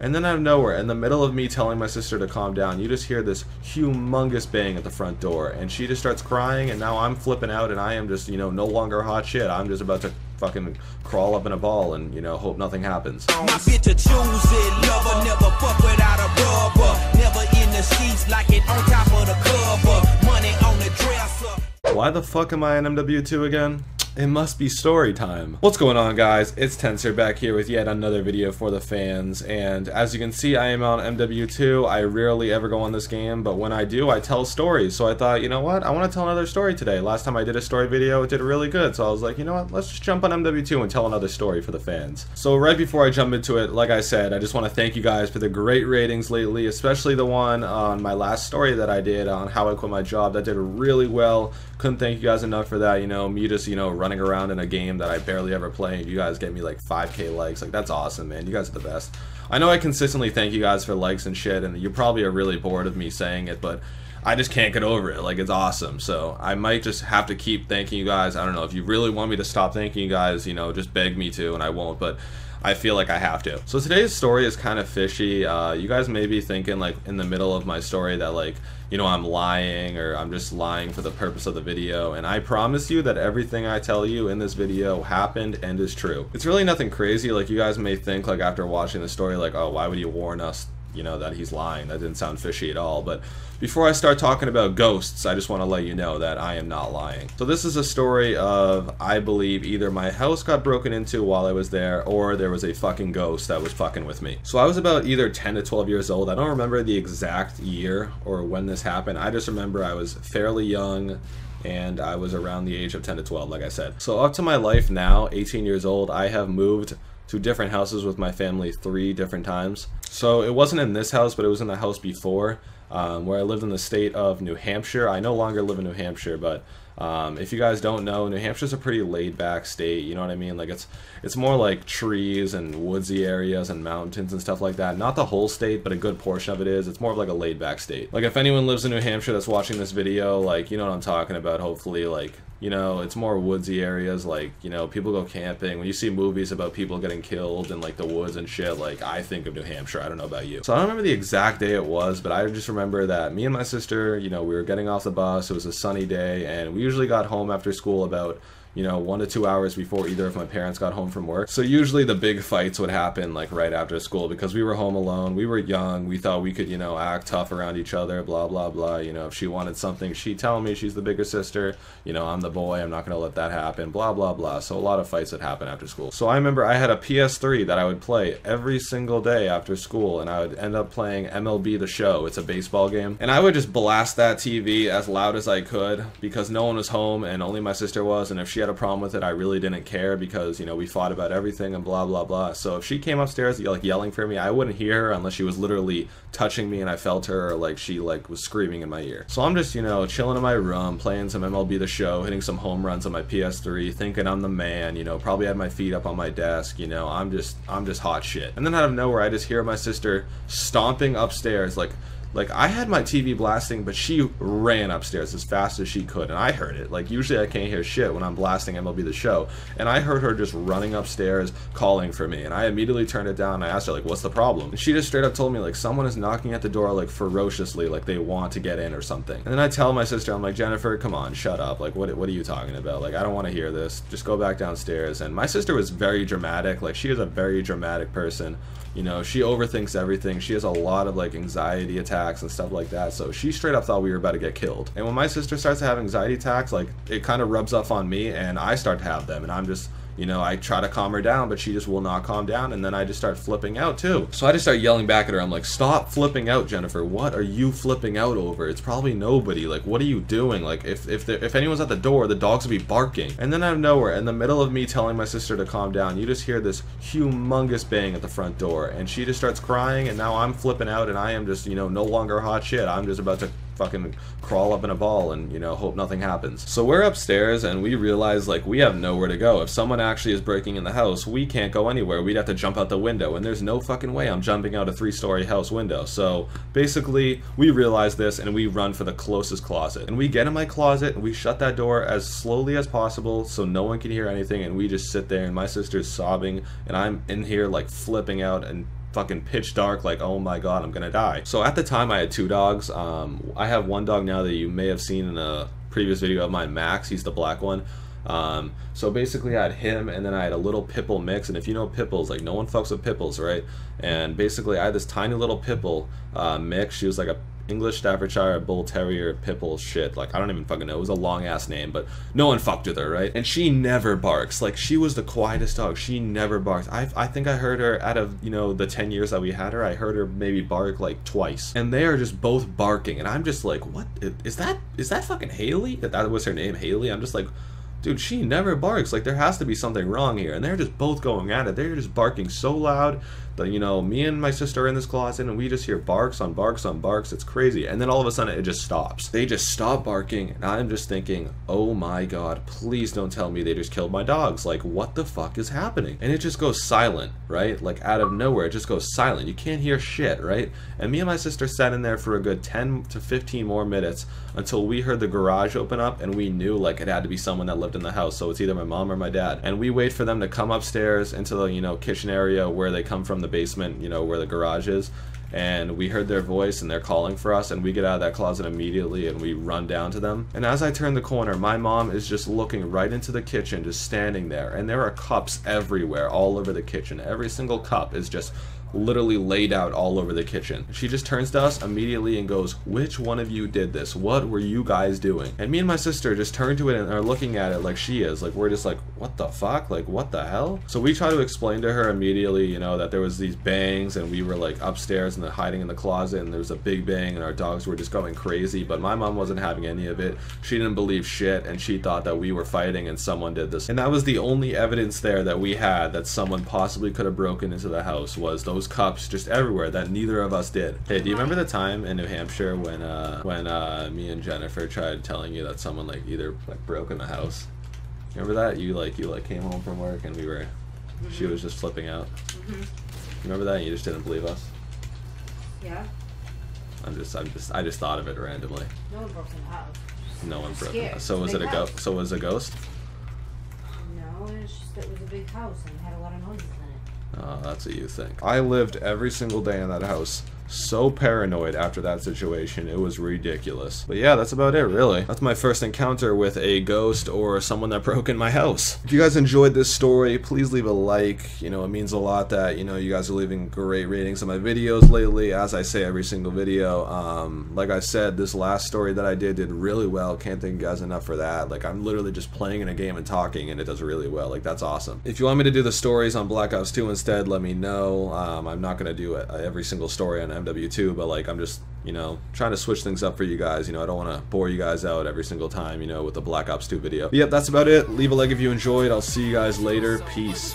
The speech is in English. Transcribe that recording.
And then out of nowhere, in the middle of me telling my sister to calm down, you just hear this humongous bang at the front door, and she just starts crying, and now I'm flipping out, and I am just, you know, no longer hot shit. I'm just about to fucking crawl up in a ball and, you know, hope nothing happens. My bitch a choose it, lover, never fuck without a rubber, never in the sheets like it on top of the cover, money on the dresser. Why the fuck am I in MW2 again? It must be story time. What's going on, guys? It's Tensor back here with yet another video for the fans, and as you can see, I am on MW2. I rarely ever go on this game, but when I do, I tell stories. So I thought, you know what? I want to tell another story today. Last time I did a story video, it did really good, so I was like, you know what? Let's just jump on MW2 and tell another story for the fans. So right before I jump into it, like I said, I just want to thank you guys for the great ratings lately, especially the one on my last story that I did on how I quit my job. That did really well. Couldn't thank you guys enough for that. You know, me just, you know, running around in a game that I barely ever play, and you guys get me like 5K likes. Like, that's awesome, man. You guys are the best. I know I consistently thank you guys for likes and shit, and you probably are really bored of me saying it, but I just can't get over it. Like, it's awesome. So I might just have to keep thanking you guys. I don't know if you really want me to stop thanking you guys, you know, just beg me to, and I won't, but I feel like I have to. So today's story is kind of fishy. You guys may be thinking, like, in the middle of my story that, like, you know, I'm lying, or I'm just lying for the purpose of the video, and I promise you that everything I tell you in this video happened and is true. It's really nothing crazy. Like, you guys may think, like, after watching the story, like, oh, why would you warn us, you know, that he's lying? That didn't sound fishy at all. But before I start talking about ghosts, I just want to let you know that I am not lying. So this is a story of, I believe, either my house got broken into while I was there, or there was a fucking ghost that was fucking with me. So I was about either 10 to 12 years old. I don't remember the exact year or when this happened. I just remember I was fairly young, and I was around the age of 10 to 12, like I said. So up to my life now, 18 years old, I have moved to different houses with my family 3 different times. So it wasn't in this house, but it was in the house before, where I lived in the state of New Hampshire. I no longer live in New Hampshire, but if you guys don't know, New Hampshire's a pretty laid-back state, you know what I mean? Like, it's more like trees and woodsy areas and mountains and stuff like that. Not the whole state, but a good portion of it is. It's more of like a laid-back state. Like, if anyone lives in New Hampshire that's watching this video, like, you know what I'm talking about, hopefully. Like, you know, it's more woodsy areas. Like, you know, people go camping. When you see movies about people getting killed in, like, the woods and shit, like, I think of New Hampshire. I don't know about you. So I don't remember the exact day it was, but I just remember that me and my sister, you know, we were getting off the bus. It was a sunny day, and we usually got home after school about, you know, 1 to 2 hours before either of my parents got home from work. So usually the big fights would happen, like, right after school, because we were home alone, we were young, we thought we could, you know, act tough around each other, blah, blah, blah. You know, if she wanted something, she'd tell me. She's the bigger sister. You know, I'm the boy, I'm not gonna let that happen, blah, blah, blah. So a lot of fights would happen after school. So I remember I had a PS3 that I would play every single day after school, and I would end up playing MLB The Show. It's a baseball game. And I would just blast that TV as loud as I could, because no one was home, and only my sister was, and if she had a problem with it, I really didn't care, because, you know, we fought about everything and blah, blah, blah. So if she came upstairs, like, yelling for me, I wouldn't hear her unless she was literally touching me and I felt her, or, like, she, like, was screaming in my ear. So I'm just, you know, chilling in my room, playing some MLB The Show, hitting some home runs on my PS3, thinking I'm the man, you know, probably had my feet up on my desk, you know, I'm just hot shit. And then out of nowhere, I just hear my sister stomping upstairs, like I had my TV blasting, but she ran upstairs as fast as she could, and I heard it. Like, usually I can't hear shit when I'm blasting MLB The Show, and I heard her just running upstairs calling for me, and I immediately turned it down, and I asked her, like, what's the problem? And she just straight up told me, like, someone is knocking at the door, like, ferociously, like they want to get in or something. And then I tell my sister, I'm like, Jennifer, come on, shut up. Like, what are you talking about? Like, I don't want to hear this. Just go back downstairs. And my sister was very dramatic. Like, she is a very dramatic person. You know, she overthinks everything. She has a lot of, like, anxiety attacks and stuff like that. So she straight up thought we were about to get killed. And when my sister starts to have anxiety attacks, like, it kind of rubs off on me, and I start to have them. And I'm just, you know, I try to calm her down, but she just will not calm down, and then I just start flipping out too. So I just start yelling back at her. I'm like, stop flipping out, Jennifer. What are you flipping out over? It's probably nobody. Like, what are you doing? Like, if anyone's at the door, the dogs will be barking. And then out of nowhere, in the middle of me telling my sister to calm down, you just hear this humongous bang at the front door, and she just starts crying, and now I'm flipping out, and I am just, you know, no longer hot shit. I'm just about to fucking crawl up in a ball and, you know, hope nothing happens. So we're upstairs, and we realize, like, we have nowhere to go. If someone actually is breaking in the house, we can't go anywhere. We'd have to jump out the window, and there's no fucking way I'm jumping out a 3-story house window. So basically, we realize this, and we run for the closest closet. And we get in my closet, and we shut that door as slowly as possible so no one can hear anything, and we just sit there, and my sister's sobbing, and I'm in here, like, flipping out and fucking pitch dark, like, oh my god, I'm gonna die. So at the time I had 2 dogs. I have 1 dog now that you may have seen in a previous video of mine, Max. He's the black one. So basically I had him, and then I had a little Pipple mix, and if you know Pipples, like, no one fucks with Pipples, right? And basically I had this tiny little Pipple mix. She was like a English Staffordshire Bull Terrier Pipple shit. Like, I don't even fucking know. It was a long ass name, but no one fucked with her, right? And she never barks. Like, she was the quietest dog. She never barks. I think I heard her out of, you know, the 10 years that we had her, I heard her maybe bark like twice. And they are just both barking, and I'm just like, what is that fucking Haley? That was her name, Haley. I'm just like, dude, she never barks. Like, there has to be something wrong here. And they're just both going at it. They're just barking so loud that, you know, me and my sister are in this closet, and we just hear barks on barks on barks. It's crazy. And then all of a sudden it just stops. They just stop barking, and I'm just thinking, oh my god, please don't tell me they just killed my dogs. Like, what the fuck is happening? And it just goes silent, right? Like, out of nowhere, it just goes silent. You can't hear shit, right? And me and my sister sat in there for a good 10 to 15 more minutes until we heard the garage open up, and we knew, like, it had to be someone that lived in the house. So it's either my mom or my dad. And we wait for them to come upstairs into the, you know, kitchen area where they come from, the basement, you know, where the garage is. And we heard their voice, and they're calling for us, and we get out of that closet immediately, and we run down to them. And as I turn the corner, my mom is just looking right into the kitchen, just standing there, and there are cups everywhere, all over the kitchen. Every single cup is just literally laid out all over the kitchen. She just turns to us immediately and goes, which one of you did this? What were you guys doing? And me and my sister just turn to it and are looking at it like she is. Like, we're just like, what the fuck? Like, what the hell? So we try to explain to her immediately, you know, that there was these bangs, and we were like upstairs and hiding in the closet, and there was a big bang, and our dogs were just going crazy. But my mom wasn't having any of it. She didn't believe shit, and she thought that we were fighting and someone did this. And that was the only evidence there that we had that someone possibly could have broken into the house, was those cups just everywhere that neither of us did. Hey, do you remember the time in New Hampshire when me and Jennifer tried telling you that someone like either like broke in the house? Remember that? You came home from work, and she was just flipping out. Remember that? And you just didn't believe us? Yeah. I just thought of it randomly. No one broke in the house. No one broke in the house. So was it a ghost? So was it a ghost? No, it's just it was a big house and it had a lot of noises in it. Oh, that's what you think. I lived every single day in that house. So paranoid after that situation, it was ridiculous. But yeah, that's about it, really. That's my first encounter with a ghost or someone that broke in my house. If you guys enjoyed this story, please leave a like. You know, it means a lot that, you know, you guys are leaving great ratings on my videos lately, as I say every single video. Like I said, this last story that I did really well. Can't thank you guys enough for that. Like, I'm literally just playing in a game and talking, and it does really well. Like, that's awesome. If you want me to do the stories on Black Ops 2 instead, let me know. I'm not going to do every single story on MW2, but like, I'm just, you know, trying to switch things up for you guys. You know, I don't want to bore you guys out every single time, you know, with the Black Ops 2 video. But yep, that's about it. Leave a like if you enjoyed. I'll see you guys later. Peace.